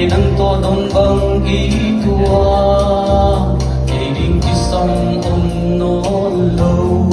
ngày nắng to đông băng ý tua ngày đêm chỉ xong ôm nó lâu.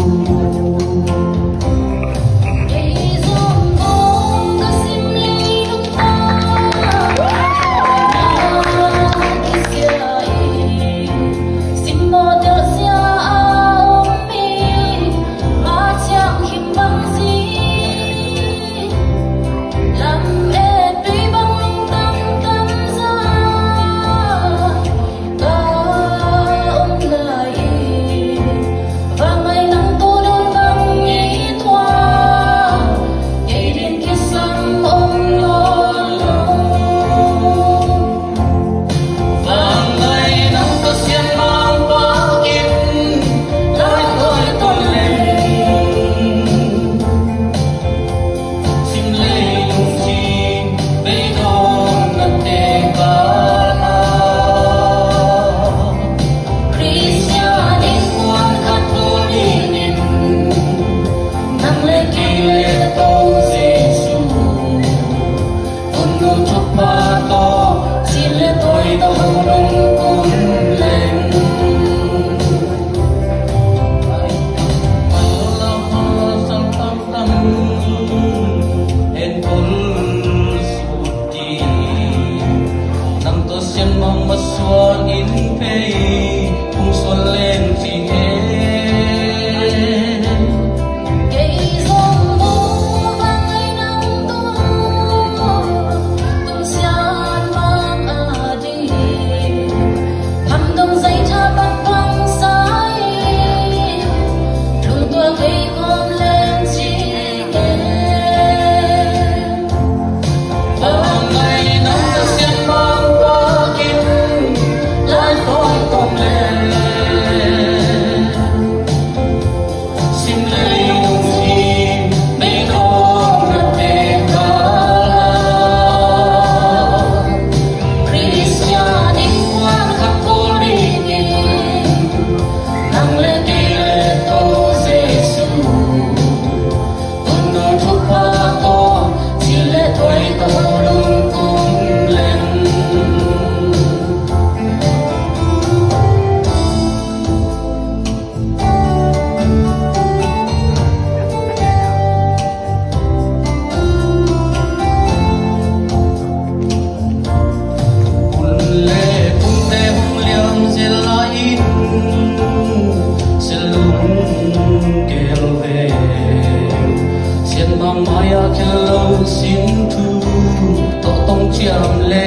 Xuân in phê cùng xuân lên vì nghe cây rong bố vang ngày nắng to tung xian mang đi thăm đông dây cha bắt quăng sai lùng tua cây gom lên chỉ nghe vào ngày nắng ta xiên mang qua kim lại tôi tôm lên xin lấy đồng chim mấy con ngập đêm Christian quan Catholic nắng lên đi lên tô Giêsu tuần đôi thuốc hoa to chỉ lệ thôi to lung cung lên lệ phun tê hung liang sẽ lại sẽ lung kêu về xiên bằng maya kêu lâu xin thu tổ tông chiam lệ